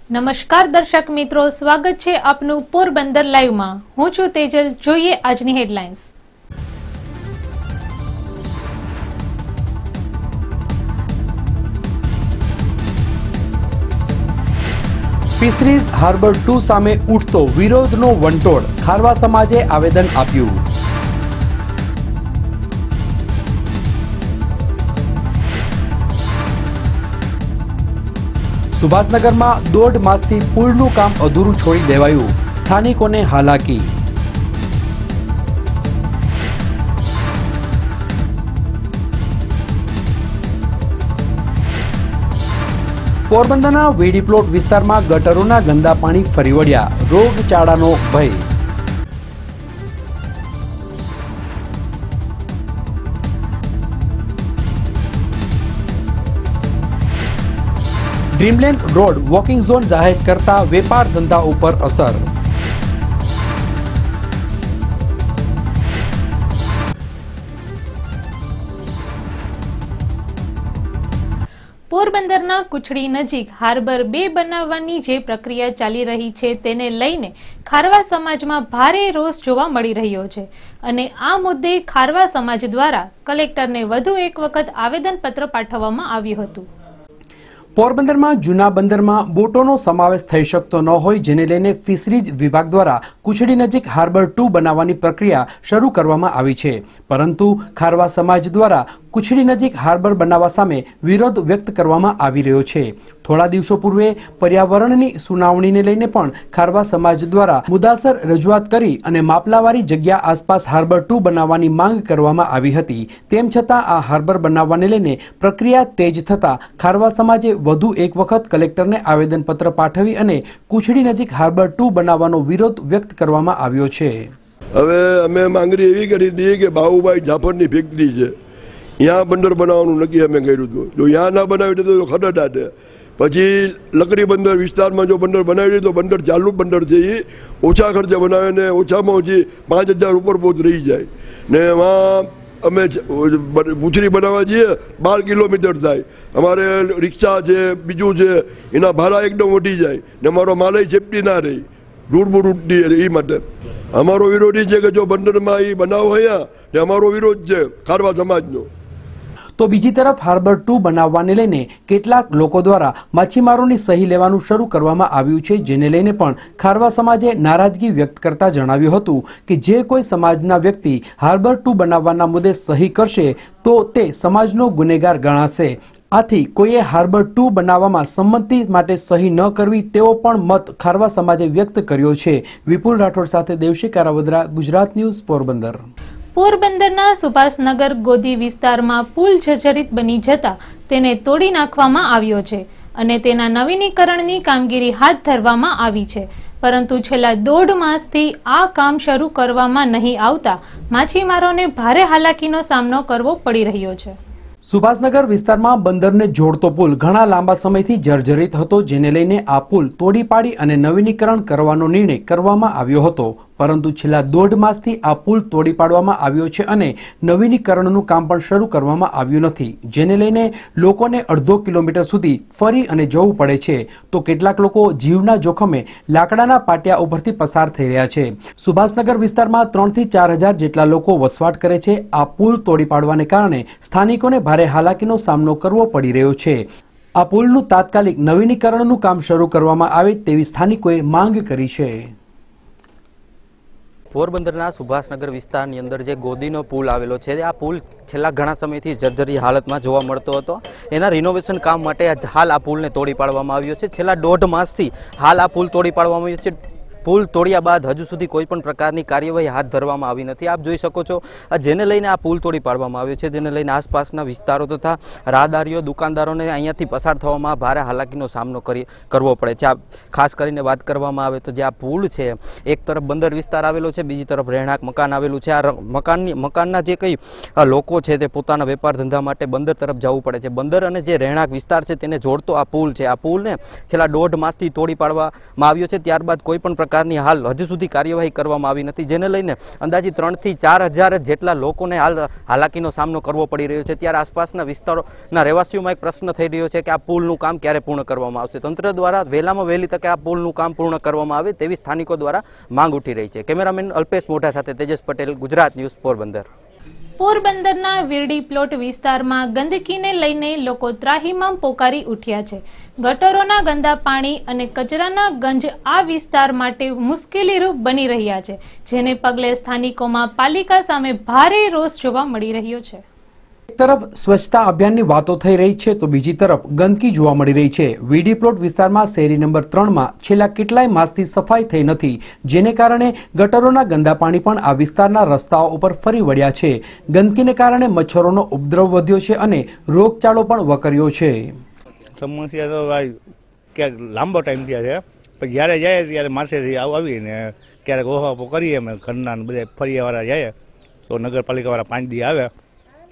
નમસ્કાર દર્શક મિત્રો, સ્વાગત છે આપનું પોરબંદર લાઈવમાં। હું છું તેજલ। જોઈએ આજની હેડલાઇન્સ। ફિશરીઝ હાર્બર 2 સામે ઉઠતો વિરોધનો વંટોળ, ખારવા સમાજે આવેદન આપ્યું। સુભાષનગરમાં 1.5 માસથી પુલનું કામ અધૂરું છોડી દેવાયું, સ્થાનિકોને હાલાકી। પોરબંદરના વેડી પ્લોટ વિસ્તારમાં ગટરોના ગંદા પાણી ફરી વળ્યા, રોગચાળાનો ભય। ડ્રીમલેન્ડ રોડ વોકિંગ ઝોન જાહેર કરતા વેપાર ધંધા ઉપર અસર। પોરબંદરના કુછડી નજીક હાર્બર 2 બનાવવાની જે પ્રક્રિયા ચાલી રહી છે તેને લઈને ખારવા સમાજમાં ભારે રોષ જોવા મળી રહ્યો છે અને આ મુદ્દે ખારવા સમાજ દ્વારા કલેક્ટરને વધુ એક વખત આવેદનપત્ર પાઠવવામાં આવ્યું હતું। પોરબંદરમાં જૂના બંદરમાં બોટોનો સમાવેશ થઈ શકતો ન હોય, જેને લઈને ફિશરીઝ વિભાગ દ્વારા કુછડી નજીક હાર્બર 2 બનાવવાની પ્રક્રિયા શરૂ કરવામાં આવી છે, પરંતુ ખારવા સમાજ દ્વારા કુછડી નજીક હાર્બર બનાવવા સામે વિરોધ વ્યક્ત કરવામાં આવી રહ્યો છે। થોડા દિવસો પૂર્વે પર્યાવરણની સુનાવણીને લઈને પણ ખારવા સમાજ દ્વારા મુદ્દાસર રજૂઆત કરી અને માપલાવાળી જગ્યા આસપાસ હાર્બર 2 બનાવવાની માંગ કરવામાં આવી હતી। તેમ છતાં આ હાર્બર બનાવવાને લઈને પ્રક્રિયા તેજ થતા ખારવા સમાજે વધુ એક વખત કલેક્ટરને આવેદનપત્ર પાઠવી અને કુછડી નજીક હાર્બર 2 બનાવવાનો વિરોધ વ્યક્ત કરવામાં આવ્યો છે। હવે અમે માંગણી એવી કરી હતી કે બાબુભાઈ જાફરની ફેક્ટરી છે, यहाँ બંદર બનાવવાનું નક્કી અમે કર્યું હતું। જો यहाँ ના બનાવી દીધું તો ખડડાટે, પછી લકડી બંદર વિસ્તારમાં જો બંદર બનાવી દીધું તો બંદર ચાલુ બંદર છે એ ઓછા ખર્ચે બનાવે ને ઓછામાં ઓછી 5000 ઉપર પહોંચ રહી જાય ને એમાં અમે પૂછડી બનાવવા જઈએ 12 કિલોમીટર થાય, અમારે રિક્ષા છે બીજું છે એના ભાડા એકદમ વધી જાય ને અમારો માલય સેફટી ના રહી, રૂટ એ માટે અમારો વિરોધ છે કે જો બંદરમાં એ બનાવ હોય તે અમારો વિરોધ છે ખારવા સમાજનો। તો બીજી તરફ હાર્બર 2 બનાવવાને લઈને કેટલાક લોકો દ્વારા માછીમારોની સહી લેવાનું શરૂ કરવામાં આવ્યું છે, જેને લઈને પણ ખારવા સમાજે નારાજગી વ્યક્ત કરતા જણાવ્યું હતું કે જે કોઈ સમાજના વ્યક્તિ હાર્બર 2 બનાવવાના મુદ્દે સહી કરશે તો તે સમાજનો ગુનેગાર ગણાશે। આથી કોઈએ હાર્બર 2 બનાવવામાં સંમતિ માટે સહી ન કરવી તેવો પણ મત ખારવા સમાજે વ્યક્ત કર્યો છે। વિપુલ રાઠોડ સાથે દેવશી કારાવદરા, ગુજરાત ન્યૂઝ, પોરબંદર। પોરબંદરના સુભાષનગર ગોદી વિસ્તારમાં પુલ જર્જરિત બની જતા તેને તોડી નાખવામાં આવ્યો છે અને તેના નવીનીકરણની કામગીરી હાથ ધરવામાં આવી છે, પરંતુ છેલ્લા 1.5 માસથી આ કામ શરૂ કરવામાં નહીં આવતા માછીમારોને ભારે હાલાકીનો સામનો કરવો પડી રહ્યો છે। સુભાષનગર વિસ્તારમાં બંદરને જોડતો પુલ ઘણા લાંબા સમયથી જર્જરિત હતો, જેને લઈને આ પુલ તોડી પાડી અને નવીનીકરણ કરવાનો નિર્ણય કરવામાં આવ્યો હતો, પરંતુ છેલ્લા 1.5 માસથી આ પુલ તોડી પાડવામાં આવ્યો છે અને નવીનીકરણનું કામ પણ શરૂ કરવામાં આવ્યું નથી, જેને લઈને લોકોને અડધો કિલોમીટર સુધી ફરી અને જવું પડે છે, તો કેટલાક લોકો જીવના જોખમે લાકડાના પાટિયા ઉપરથી પસાર થઈ રહ્યા છે। સુભાષનગર વિસ્તારમાં 3 થી 4 હજાર જેટલા લોકો વસવાટ કરે છે। આ પુલ તોડી પાડવાને કારણે સ્થાનિકોને ભારે હાલાકીનો સામનો કરવો પડી રહ્યો છે। આ પુલનું તાત્કાલિક નવીનીકરણનું કામ શરૂ કરવામાં આવે તેવી સ્થાનિકોએ માંગ કરી છે। પોરબંદરના સુભાષનગર વિસ્તારની અંદર જે ગોદીનો પુલ આવેલો છે, આ પુલ છેલ્લા ઘણા સમયથી જર્જરી હાલતમાં જોવા મળતો હતો। એના રિનોવેશન કામ માટે હાલ આ પુલને તોડી પાડવામાં આવ્યો છે। છેલ્લા 1.5 માસથી હાલ આ પુલ તોડી પાડવામાં આવ્યો છે। પુલ તોડ્યા બાદ હજુ સુધી કોઈ પણ પ્રકારની કાર્યવાહી હાથ ધરવામાં આવી નથી। આપ જોઈ શકો છો જેને લઈને આ પુલ તોડી પાડવામાં આવ્યો છે, જેને લઈને આસપાસના વિસ્તારો તથા રાહદારીઓ, દુકાનદારોને અહીંયાથી પસાર થવામાં ભારે હાલાકીનો સામનો કરવો પડે છે। ખાસ કરીને વાત કરવામાં આવે તો જે આ પુલ છે, એક તરફ બંદર વિસ્તાર આવેલો છે, બીજી તરફ રહેણાંક મકાન આવેલું છે। આ મકાનના જે કંઈ લોકો છે તે પોતાના વેપાર ધંધા માટે બંદર તરફ જવું પડે છે। બંદર અને જે રહેણાંક વિસ્તાર છે તેને જોડતો આ પુલ છે, આ પુલને છેલ્લા 1.5 માસથી તોડી પાડવામાં આવ્યો છે। ત્યારબાદ કોઈ પણ પ્રકાર પ્રકારની હાલ હજુ સુધી કાર્યવાહી કરવામાં આવી નથી, જેને લઈને અંદાજિત 3 થી 4 હજાર જેટલા લોકોને હાલ હાલાકીનો સામનો કરવો પડી રહ્યો છે। ત્યારે આસપાસના વિસ્તારોના રહેવાસીઓમાં એક પ્રશ્ન થઈ રહ્યો છે કે આ પુલનું કામ ક્યારે પૂર્ણ કરવામાં આવશે। તંત્ર દ્વારા વહેલામાં વહેલી તકે આ પુલનું કામ પૂર્ણ કરવામાં આવે તેવી સ્થાનિકો દ્વારા માંગ ઉઠી રહી છે। કેમેરામેન અલ્પેશ મોઢા સાથે તેજસ પટેલ, ગુજરાત ન્યૂઝ, પોરબંદર। પોરબંદરના વિરડી પ્લોટ વિસ્તારમાં ગંદકીને લઈને લોકો ત્રાહિમામ પોકારી ઉઠ્યા છે। ગટરોના ગંદા પાણી અને કચરાના ગંજ આ વિસ્તાર માટે મુશ્કેલીરૂપ બની રહ્યા છે, જેને પગલે સ્થાનિકોમાં પાલિકા સામે ભારે રોષ જોવા મળી રહ્યો છે। એક તરફ સ્વચ્છતા અભિયાનની વાતો થઈ રહી છે તો બીજી તરફ ગંદકી જોવા મળી રહી છે। વીડી પ્લોટ વિસ્તારમાં શેરી નંબર 3માં છેલ્લા કેટલાય માસથી સફાઈ થઈ નથી, જેને કારણે ગટરોના ગંદા પાણી પણ આ વિસ્તારના રસ્તાઓ ઉપર ફરી વળ્યા છે। ગંદકીને કારણે મચ્છરોનો ઉપદ્રવ વધ્યો છે અને રોગચાળો પણ વકર્યો છે। સમસ્યા તો ભાઈ ક્યાંક લાંબો ટાઈમ થયા છે, પણ જ્યારે જાય ત્યારે માથેથી આવીને ક્યારેક ઓહાપો કરીએ અમે ઘરના બધા ફરિયાવાળા જાય તો નગરપાલિકાવાળા 5 દી આવે,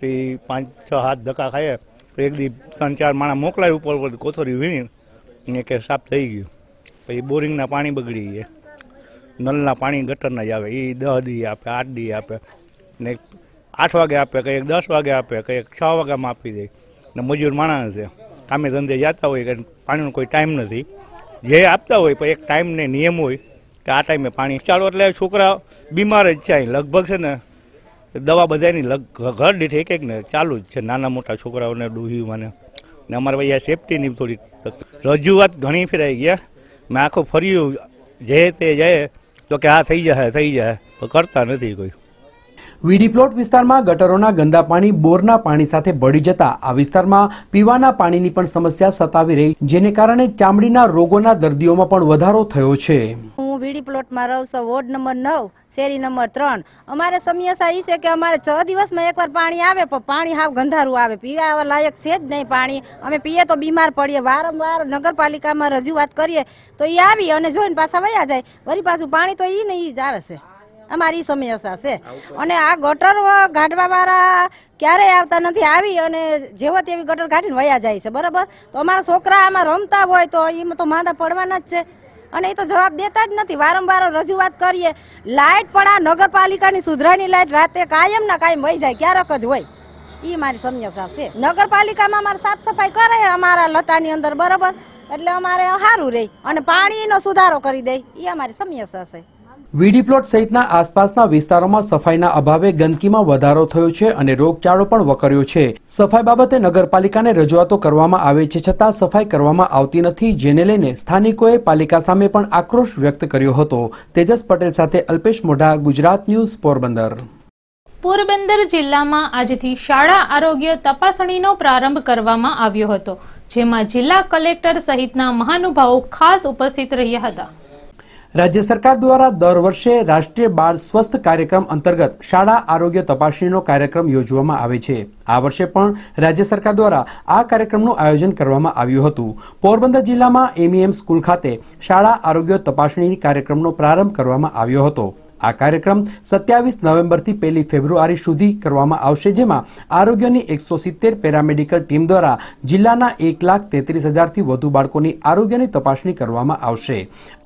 5, 6, 7 ધક્કા ખાઈએ તો એક દી 3, 4 માણસ મોકલાય ઉપર કોથળી વીણી કે સાફ થઈ ગયું। પછી બોરિંગના પાણી બગડી ગયા, નળના પાણી ગટરના જ આવે, એ 10 દી આપે, 8 દી આપે ને 8 વાગે આપે, કંઈક 10 વાગે આપે, કંઈક 6 વાગ્યામાં આપી દે ને મજૂર માણસ છે, કામે ધંધે જતા હોય કે પાણીનો કોઈ ટાઈમ નથી, જે આપતા હોય પણ એક ટાઈમ ને નિયમ હોય કે આ ટાઈમે પાણી ચાલો, એટલે છોકરા બીમાર જ છે। લગભગ છે ને દવા બધાની ઘર દીઠ એક ને ચાલુ જ છે, નાના મોટા છોકરાઓને ડૂહીઓને ને અમારે ભાઈ આ સેફટીની થોડી રજૂઆત ઘણી ફેરાઈ ગયા। મેં આખું ફર્યું જે તે જાય તો કે આ થઈ જાય તો કરતા નથી કોઈ। વીડી પ્લોટ વિસ્તારમાં ગટરોના ગંદા પાણી બોરના પાણી સાથે ભળી જતા આ વિસ્તારમાં પીવાના પાણીની પણ સમસ્યા સતાવી રહી, જેને કારણે ચામડીના રોગોના દર્દીઓમાં પણ વધારો થયો છે। હું વીડી પ્લોટમાં રહું છું, વોર્ડ નંબર 9, શેરી નંબર 3। અમારે સમસ્યા એ છે કે અમારે 6 દિવસમાં એકવાર પાણી આવે, પણ પાણી હાવ ગંધારું આવે, પીવા લાયક છે જ નહીં પાણી। અમે પીએ તો બીમાર પડીએ, વારંવાર નગરપાલિકામાં રજૂઆત કરીએ તો એ આવી અને જોઈને પાછા વયા જાય, વળી પાછું પાણી તો એ ને એ જ આવે છે। અમારી સમસ્યા છે અને આ ગટર કાઢવાવાળા ક્યારેય આવતા નથી, આવી અને જેવો તેવી ગટર કાઢીને વયા જાય છે, બરાબર। તો અમારા છોકરા આમાં રમતા હોય તો એમાં તો માંદા પડવાના જ છે અને એ તો જવાબ દેતા જ નથી। વારંવાર રજૂઆત કરીએ, લાઇટ પણ આ નગરપાલિકાની સુધરાની લાઇટ રાતે કાયમ ના કાયમ વહી જાય, ક્યારેક જ હોય, એ મારી સમસ્યા છે। નગરપાલિકામાં અમારે સાફ સફાઈ કરે અમારા લતાની અંદર, બરાબર, એટલે અમારે સારું રહે અને પાણીનો સુધારો કરી દે, એ અમારી સમસ્યા છે। વીડી પ્લોટ સહિતના આસપાસના વિસ્તારોમાં સફાઈના અભાવે ગંદકીમાં વધારો થયો છે અને રોગચાળો પણ વકર્યો છે। સફાઈ બાબતે નગરપાલિકાને રજૂઆતો કરવામાં આવે છે, છતાં સફાઈ કરવામાં આવતી નથી, જેને લઈને સ્થાનિકોએ પાલિકા સામે પણ આક્રોશ વ્યક્ત કર્યો હતો। તેજસ પટેલ સાથે અલ્પેશ મોઢા, ગુજરાત ન્યૂઝ, પોરબંદર। પોરબંદર જિલ્લામાં આજથી શાળા આરોગ્ય તપાસણીનો પ્રારંભ કરવામાં આવ્યો હતો, જેમાં જિલ્લા કલેક્ટર સહિતના મહાનુભાવો ખાસ ઉપસ્થિત રહ્યા હતા। રાજ્ય સરકાર દ્વારા દર વર્ષે રાષ્ટ્રીય બાળ સ્વસ્થ કાર્યક્રમ અંતર્ગત શાળા આરોગ્ય તપાસણીનો કાર્યક્રમ યોજવામાં આવે છે। આ વર્ષે પણ રાજ્ય સરકાર દ્વારા આ કાર્યક્રમનું આયોજન કરવામાં આવ્યું હતું। પોરબંદર જિલ્લામાં MEM સ્કૂલ ખાતે શાળા આરોગ્ય તપાસણી કાર્યક્રમનો પ્રારંભ કરવામાં આવ્યો હતો। આ કાર્યક્રમ 27 નવેમ્બરથી 1 ફેબ્રુઆરી સુધી કરવામાં આવશે, જેમાં આરોગ્યની 170 પેરામેડિકલ ટીમ દ્વારા જિલ્લાના 1,33,000થી વધુ બાળકોની આરોગ્યની તપાસણી કરવામાં આવશે।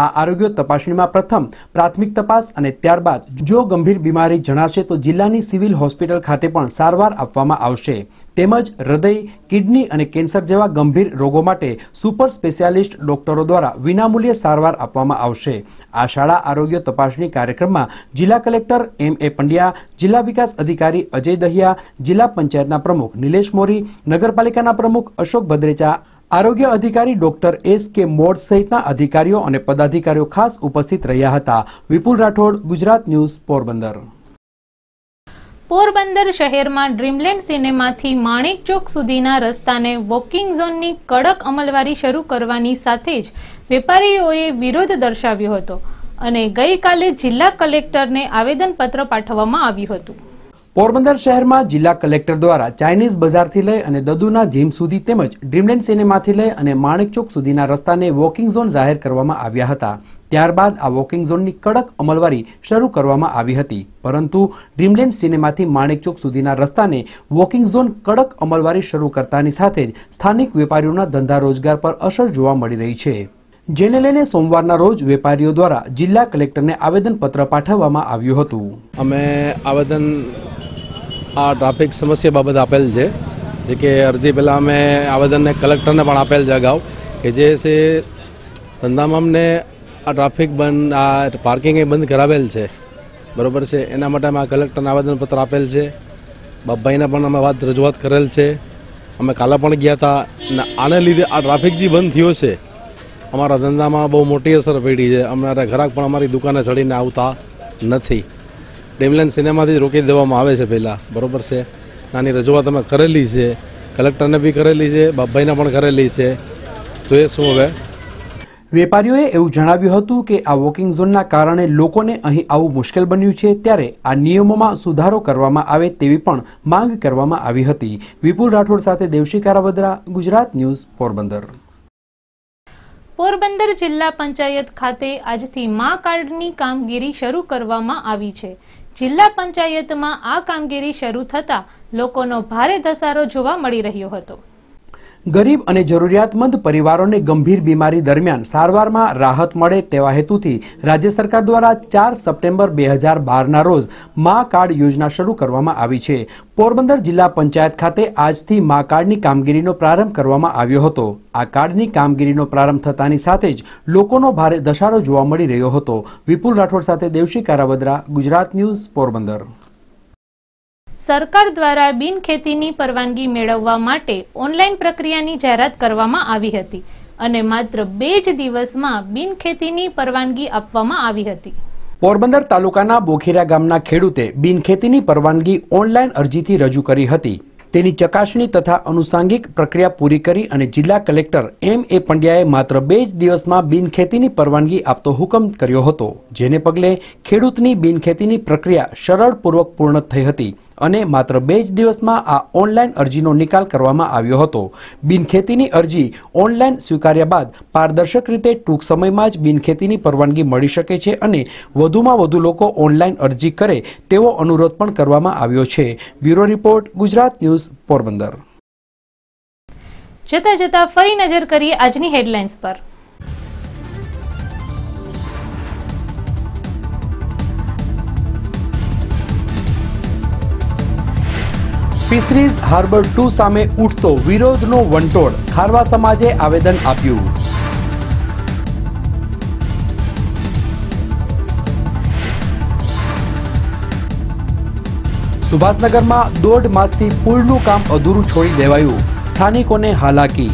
આ આરોગ્ય તપાસણીમાં પ્રથમ પ્રાથમિક તપાસ અને ત્યારબાદ જો ગંભીર બીમારી જણાશે તો જિલ્લાની સિવિલ હોસ્પિટલ ખાતે પણ સારવાર આપવામાં આવશે, તેમજ હૃદય, કિડની અને કેન્સર જેવા ગંભીર રોગો માટે સુપર સ્પેશિયાલિસ્ટ ડોક્ટરો દ્વારા વિનામૂલ્યે સારવાર આપવામાં આવશે। આ શાળા આરોગ્ય તપાસણી કાર્યક્રમમાં જિલ્લા કલેક્ટર MA પંડ્યા, જિલ્લા વિકાસ અધિકારી અજય દહિયા, જિલ્લા પંચાયતના પ્રમુખ નિલેશ મોરી, નગરપાલિકાના પ્રમુખ અશોક ભદ્રેચા, આરોગ્ય અધિકારી ડોક્ટર SK મોડ સહિતના અધિકારીઓ અને પદાધિકારીઓ ખાસ ઉપસ્થિત રહ્યા હતા। વિપુલ રાઠોડ, ગુજરાત ન્યૂઝ, પોરબંદર। પોરબંદર શહેરમાં ડ્રીમલેન્ડ સિનેમાથી માણેક ચોક સુધીના રસ્તાને વોકિંગ ઝોનની કડક અમલવારી શરૂ કરવાની સાથે જ વેપારીઓએ વિરોધ દર્શાવ્યો હતો અને ગઈકાલે જિલ્લા કલેક્ટરને આવેદનપત્ર પાઠવવામાં આવ્યું હતું। પોરબંદર શહેરમાં જિલ્લા કલેક્ટર દ્વારા ચાઇનીઝ બજારથી લઈ અને દદુના જીમ સુધી તેમજ ડ્રીમલેન્ડ સિનેમાથી લઈ અને માણેક ચોક સુધીના રસ્તાને વોકિંગ ઝોન જાહેર કરવામાં આવ્યા હતા। ત્યારબાદ આ વોકિંગ ઝોનની કડક અમલવારી શરૂ કરવામાં આવી હતી, પરંતુ ડ્રીમલેન્ડ સિનેમાથી માણેક ચોક સુધીના રસ્તાને વોકિંગ ઝોન કડક અમલવારી શરૂ કરતાની સાથે જ સ્થાનિક વેપારીઓના ધંધા રોજગાર પર અસર જોવા મળી રહી છે। જેને લઈને સોમવારના રોજ વેપારીઓ દ્વારા જિલ્લા કલેક્ટરને આવેદનપત્ર પાઠવવામાં આવ્યું હતું. અમે આવેદન આ ટ્રાફિક સમસ્યા બાબત આપેલ છે, જે કે અરજી પહેલાં અમે આવેદનને કલેક્ટરને પણ આપેલ છે અગાઉ, કે જે છે ધંધામાં અમને આ ટ્રાફિક બંધ, આ પાર્કિંગ એ બંધ કરાવેલ છે, બરાબર છે. એના માટે અમે આ કલેક્ટરને આવેદનપત્ર આપેલ છે. બાપભાઈને પણ અમે રજૂઆત કરેલ છે. અમે કાલે પણ ગયા હતા. અને આને લીધે આ ટ્રાફિક જે બંધ થયો છે, અમારા ધંધામાં બહુ મોટી અસર પડી છે. અમારા ગ્રાહક પણ અમારી દુકાને ચડીને આવતા નથી. ડ્રીમલેન્ડ સિનેમાથી રોકી દેવામાં આવે છે પહેલાં, બરાબર છે. નાની રજૂઆત અમે કરેલી છે, કલેક્ટરને બી કરેલી છે, બાપભાઈને પણ કરેલી છે. તો એ શું હવે વેપારીઓએ એવું જણાવ્યું હતું કે આ વોકિંગ ઝોનના કારણે લોકોને અહીં આવવું મુશ્કેલ બન્યું છે, ત્યારે આ નિયમોમાં સુધારો કરવામાં આવે તેવી પણ માંગ કરવામાં આવી હતી. વિપુલ રાઠોડ સાથે દેવશી કારાવદરા, ગુજરાત ન્યૂઝ, પોરબંદર. પોરબંદર જિલ્લા પંચાયત ખાતે આજથી મા કાર્ડની કામગીરી શરૂ કરવામાં આવી છે. જિલ્લા પંચાયતમાં આ કામગીરી શરૂ થતાં લોકોનો ભારે ધસારો જોવા મળી રહ્યો હતો. ગરીબ અને જરૂરિયાતમંદ પરિવારોને ગંભીર બીમારી દરમિયાન સારવારમાં રાહત મળે તેવા હેતુથી રાજ્ય સરકાર દ્વારા 4 સપ્ટેમ્બર 2012ના રોજ મા કાર્ડ યોજના શરૂ કરવામાં આવી છે. પોરબંદર જિલ્લા પંચાયત ખાતે આજથી મા કાર્ડની કામગીરીનો પ્રારંભ કરવામાં આવ્યો હતો. આ કાર્ડની કામગીરીનો પ્રારંભ થતાની સાથે જ લોકોનો ભારે ધસારો જોવા મળી રહ્યો હતો. વિપુલ રાઠોડ સાથે દેવશી કારાવદરા, ગુજરાત ન્યૂઝ, પોરબંદર. સરકાર દ્વારા બિનખેતીની પરવાનગી મેળવવા માટે ઓનલાઈન પ્રક્રિયાની જાહેરાત કરવામાં આવી હતી અને માત્ર 2 જ દિવસમાં બિનખેતીની પરવાનગી આપવામાં આવી હતી. પોરબંદર તાલુકાના બોખીરા ગામના ખેડૂતે બિનખેતીની પરવાનગી ઓનલાઈન અરજીથી રજૂ કરી હતી. તેની ચકાસણી તથા અનુસાંગિક પ્રક્રિયા પૂરી કરી અને જિલ્લા કલેક્ટર M.A. પંડ્યાએ માત્ર 2 જ દિવસમાં બિનખેતીની પરવાનગી આપતો હુકમ કર્યો હતો, જેને પગલે ખેડૂતની બિનખેતીની પ્રક્રિયા સરળપૂર્વક પૂર્ણ થઈ હતી અને માત્ર 2 જ દિવસમાં આ ઓનલાઈન અરજીનો નિકાલ કરવામાં આવ્યો હતો. બિનખેતીની અરજી ઓનલાઈન સ્વીકાર્યા બાદ પારદર્શક રીતે ટૂંક સમયમાં જ બિનખેતીની પરવાનગી મળી શકે છે અને વધુમાં વધુ લોકો ઓનલાઈન અરજી કરે તેવો અનુરોધ પણ કરવામાં આવ્યો છે. Bureau report, Gujarat news, Porbandar. જતા જતા ફરી નજર કરીએ આજની હેડલાઇન્સ પર. ફિશરીઝ હાર્બર 2 સામે ઉઠતો વિરોધનો વંટોળ, ખારવા સમાજે આવેદન આપ્યું. સુભાષનગરમાં 1.5 માસથી પુલનું કામ અધૂરું છોડી દેવાયું, સ્થાનિકોને હાલાકી.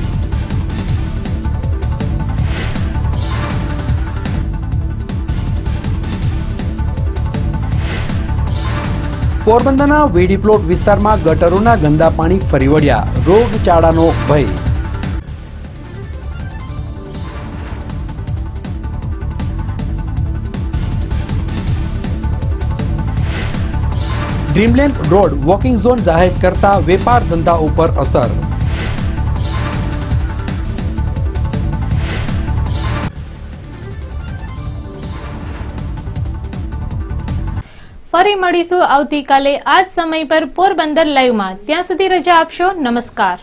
પોરબંદરના વેડી પ્લોટ વિસ્તારમાં ગટરોના ગંદા પાણી ફરી વળ્યા, રોગચાળાનો ભય. ડ્રીમલેન્ડ રોડ વોકિંગ ઝોન જાહેર કરતા વેપાર ધંધા ઉપર અસર. ફરી મળીશું આવતીકાલે આ જ સમય પર પોરબંદર લાઈવમાં. ત્યાં સુધી રજા આપશો. નમસ્કાર.